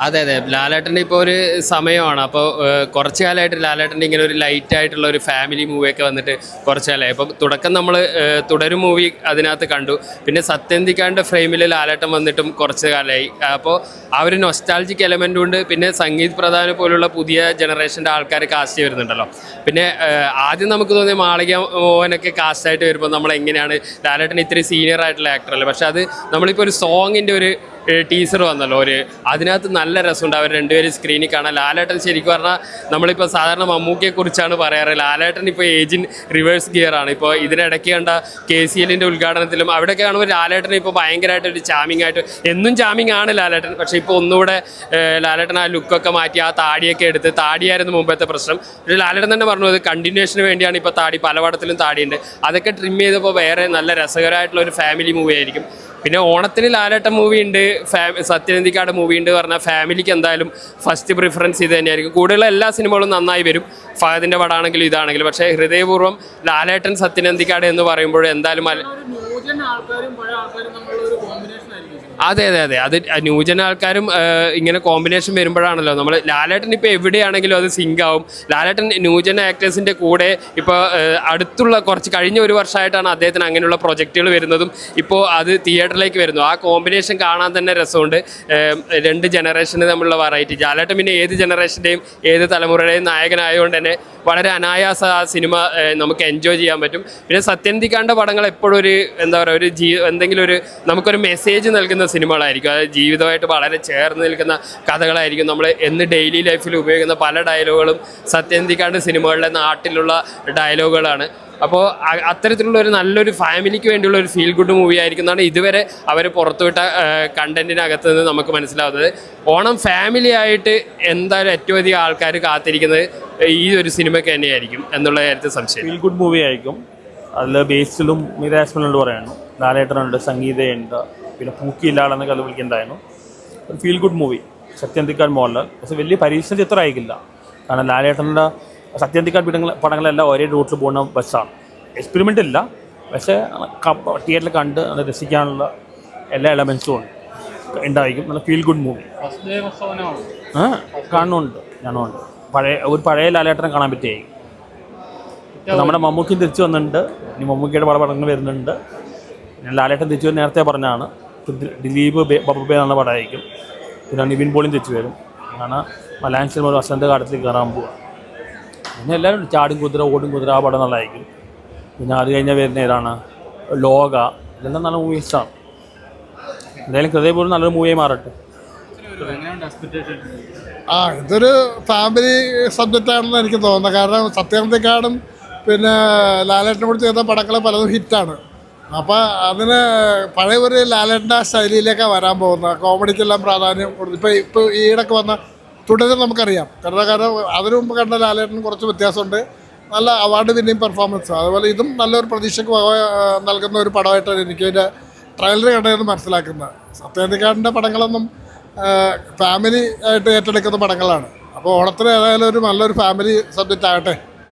അതെ അതെ, ലാലേട്ടൻ്റെ ഇപ്പോൾ ഒരു സമയമാണ്. അപ്പോൾ കുറച്ച് കാലമായിട്ട് ലാലേട്ടൻ്റെ ഇങ്ങനെ ഒരു ലൈറ്റ് ആയിട്ടുള്ള ഒരു ഫാമിലി മൂവിയൊക്കെ വന്നിട്ട് കുറച്ച് കാലമായി. അപ്പം തുടക്കം നമ്മൾ തുടരും മൂവി അതിനകത്ത് കണ്ടു. പിന്നെ സത്യന്തിക്കാൻ്റെ ഫ്രെയിമിൽ ലാലേട്ടൻ വന്നിട്ടും കുറച്ച് കാലമായി. അപ്പോൾ ആ ഒരു നൊസ്റ്റാൾജിക് എലമെൻ്റ് ഉണ്ട്. പിന്നെ സംഗീത് പ്രധാന പോലുള്ള പുതിയ ജനറേഷൻ്റെ ആൾക്കാർ കാസ്റ്റ് വരുന്നുണ്ടല്ലോ. പിന്നെ ആദ്യം നമുക്ക് തോന്നിയ മാളിക മോഹനൊക്കെ കാസ്റ്റായിട്ട് വരുമ്പോൾ നമ്മൾ എങ്ങനെയാണ് ലാലേട്ടൻ ഇത്രയും സീനിയർ ആയിട്ടുള്ള ആക്ടറല്ലേ. പക്ഷെ അത് നമ്മളിപ്പോൾ ഒരു സോങ്ങിൻ്റെ ഒരു ടീസർ വന്നല്ലോ, അതിനകത്ത് നല്ല രസമുണ്ട്. അവർ രണ്ടുപേരും സ്ക്രീനിൽ കാണാൻ. ലാലേട്ടൻ ശരിക്കും പറഞ്ഞാൽ നമ്മളിപ്പോൾ സാധാരണ മമ്മൂക്കയെക്കുറിച്ചാണ് പറയാറ്. ലാലേട്ടൻ ഇപ്പോൾ ഏജിൻ റിവേഴ്സ് ഗിയറാണ്. ഇപ്പോൾ ഇതിനിടയ്ക്ക് കണ്ട KCLൻ്റെ ഉദ്ഘാടനത്തിലും അവിടെയൊക്കെ കാണുമ്പോൾ ലാലേട്ടൻ ഇപ്പോൾ ഭയങ്കരമായിട്ടൊരു ചാമിങ് ആയിട്ട്, എന്നും ചാമിങ് ആണ് ലാലേട്ടൻ. പക്ഷേ ഇപ്പോൾ ഒന്നുകൂടെ ലാലേട്ടൻ ആ ലുക്കൊക്കെ മാറ്റി ആ താടിയൊക്കെ എടുത്ത്, താടിയായിരുന്നു മുമ്പത്തെ പ്രശ്നം. പക്ഷേ ലാലേട്ടൻ തന്നെ പറഞ്ഞു അത് കണ്ടിന്യൂഷന് വേണ്ടിയാണ് ഇപ്പോൾ താടി, പല പടത്തിലും താടിയുണ്ട്. അതൊക്കെ ട്രിം ചെയ്തപ്പോൾ വേറെ നല്ല രസകരമായിട്ടുള്ള ഒരു ഫാമിലി മൂവി ആയിരിക്കും. പിന്നെ ഓണത്തിന് ലാലേട്ടൻ മൂവി ഉണ്ട്, സത്യനന്ദിക്കാട് മൂവി ഉണ്ട് പറഞ്ഞാൽ ഫാമിലിക്ക് എന്തായാലും ഫസ്റ്റ് പ്രിഫറൻസ് ഇത് തന്നെയായിരിക്കും. കൂടുതൽ എല്ലാ സിനിമകളും നന്നായി വരും, ഫഹദിൻ്റെ പടമാണെങ്കിലും ഇതാണെങ്കിലും. പക്ഷേ ഹൃദയപൂർവ്വം ലാലേട്ടൻ സത്യനന്ദിക്കാട് എന്ന് പറയുമ്പോൾ എന്തായാലും അതെ അതെ അതെ, അത് ന്യൂജൻ ആൾക്കാരും ഇങ്ങനെ കോമ്പിനേഷൻ വരുമ്പോഴാണല്ലോ നമ്മൾ ലാലേട്ടൻ ഇപ്പോൾ എവിടെയാണെങ്കിലും അത് സിങ്ക് ആവും. ലാലേട്ടൻ ന്യൂജൻ ആക്ടേഴ്സിൻ്റെ കൂടെ ഇപ്പോൾ അടുത്തുള്ള കുറച്ച് കഴിഞ്ഞ ഒരു വർഷമായിട്ടാണ് അദ്ദേഹത്തിന് അങ്ങനെയുള്ള പ്രൊജക്റ്റുകൾ വരുന്നതും ഇപ്പോൾ അത് തിയേറ്ററിലേക്ക് വരുന്നു. ആ കോമ്പിനേഷൻ കാണാൻ തന്നെ രസമുണ്ട്. രണ്ട് ജനറേഷന് തമ്മിലുള്ള വെറൈറ്റി. ലാലേട്ടൻ പിന്നെ ഏത് ജനറേഷൻ്റെയും ഏത് തലമുറയുടെയും നായകനായതുകൊണ്ട് തന്നെ വളരെ അനായാസ ആ സിനിമ നമുക്ക് എൻജോയ് ചെയ്യാൻ പറ്റും. പിന്നെ സത്യനന്ദിക്കാൻ്റെ പടങ്ങൾ എപ്പോഴും ഒരു എന്താ പറയുക, ഒരു എന്തെങ്കിലും ഒരു നമുക്കൊരു മെസ്സേജ് നൽകുന്ന സിനിമകളായിരിക്കും. അതായത് ജീവിതമായിട്ട് വളരെ ചേർന്ന് നിൽക്കുന്ന കഥകളായിരിക്കും. നമ്മൾ എന്ന് ഡെയിലി ലൈഫിൽ ഉപയോഗിക്കുന്ന പല ഡയലോഗുകളും സത്യനന്ദിക്കാണ്ട് സിനിമകളിലെ നാട്ടിലുള്ള ഡയലോഗുകളാണ്. അപ്പോൾ അത്തരത്തിലുള്ള ഒരു നല്ലൊരു ഫാമിലിക്ക് വേണ്ടിയുള്ള ഒരു ഫീൽ ഗുഡ് മൂവി ആയിരിക്കുന്നതാണ് ഇതുവരെ അവർ പുറത്തുവിട്ട കണ്ടൻറ്റിനകത്ത് നിന്ന് നമുക്ക് മനസ്സിലാവുന്നത്. ഓണം ഫാമിലി ആയിട്ട് എന്തായാലും ഏറ്റവും അധികം ആൾക്കാർ കാത്തിരിക്കുന്നത് ഈ ഒരു സിനിമയ്ക്ക് തന്നെയായിരിക്കും എന്നുള്ള കാര്യത്തിൽ സംശയം. ഫീൽ ഗുഡ് മൂവി ആയിരിക്കും. അതിൽ ബേസിലും മിരാസ്മലുണ്ട് പറയുന്നു, ലാലേട്ടനുണ്ട്, സംഗീതയുണ്ട്, പിന്നെ പൂക്കിയില്ലാടെന്ന് കഥ വിളിക്കുന്നുണ്ടായിരുന്നു. ഒരു feel good movie. Sathyan Anthikad Mohanlal പക്ഷേ വലിയ പരീക്ഷണ ചിത്രം ആയിരിക്കില്ല. കാരണം ലാലേട്ടൻ്റെ സത്യനന്ദിക്കാട് പടങ്ങളെല്ലാം ഒരേ റൂട്ടിൽ പോകുന്ന ബസ്സാണ്. എക്സ്പെരിമെൻ്റ് ഇല്ല, പക്ഷേ തിയേറ്ററിൽ കണ്ട് അത് രസിക്കാനുള്ള എല്ലാ എലമെൻസും ഉണ്ടായിരിക്കും. നല്ല ഫീൽ ഗുഡ് മൂവി. കാണുന്നുണ്ട്. പഴയ ലാലേട്ടനെ കാണാൻ പറ്റിയായി. നമ്മുടെ മമ്മൂക്കി തിരിച്ചു വന്നിട്ടുണ്ട്. ഇനി മമ്മൂക്കിയുടെ പല പടങ്ങൾ വരുന്നുണ്ട്. ലാലേട്ടൻ തിരിച്ചു വരും നേരത്തെ പറഞ്ഞാണ്. ദിലീപ് ബബബേ എന്ന പടമായിരിക്കും. പിന്നെ നിവിൻ പോളിയും തിരിച്ചു വരും. അങ്ങനെ മലയാളം സിനിമ ഒരു വസന്തകാലത്തിൽ കയറാൻ പോവുക. പിന്നെ എല്ലാവരും ചാടും കുതിര ഓടും കുതിര ആ പടം നല്ലതായിരിക്കും. പിന്നെ അത് കഴിഞ്ഞാൽ വരുന്ന ഏതാണ് ലോക, ഇതെല്ലാം നല്ല മൂവീസാണ്. എന്തായാലും ഹൃദയപൂർവ്വം നല്ലൊരു മൂവിയായി മാറട്ടെ. ഇതൊരു ഫാമിലി സബ്ജക്റ്റാണെന്ന് എനിക്ക് തോന്നുന്നത്. കാരണം സത്യനന്ദിക്കാടും പിന്നെ ലാലേട്ടനെ കൂടി ചെയ്ത പടങ്ങൾ പലതും ഹിറ്റാണ്. അപ്പോൾ അതിന് പഴയ ഒരു ലാലേട്ടൻ്റെ ശൈലിയിലേക്കാണ് വരാൻ പോകുന്നത്. കോമഡിക്കെല്ലാം പ്രാധാന്യം കൊടുത്തു. ഇപ്പോൾ ഈയിടയ്ക്ക് വന്ന തുടരും നമുക്കറിയാം. കാരണം അതിനു മുമ്പ് കണ്ട ലാലേട്ടൻ കുറച്ച് വ്യത്യാസമുണ്ട്. നല്ല അവാർഡ് വിന്നിങ് പെർഫോമൻസ്. അതുപോലെ ഇതും നല്ലൊരു പ്രതീക്ഷയ്ക്ക് നൽകുന്ന ഒരു പടമായിട്ടാണ് എനിക്ക് ഇതിൻ്റെ ട്രailer കണ്ടതെന്ന് മനസ്സിലാക്കുന്നത്. സത്യനന്ദിക്കാടിൻ്റെ പടങ്ങളൊന്നും ഫാമിലി ആയിട്ട് ഏറ്റെടുക്കുന്ന പടങ്ങളാണ്. അപ്പോൾ ഓണത്തിന് ഏതായാലും ഒരു നല്ലൊരു ഫാമിലി സബ്ജക്റ്റ് ആകട്ടെ.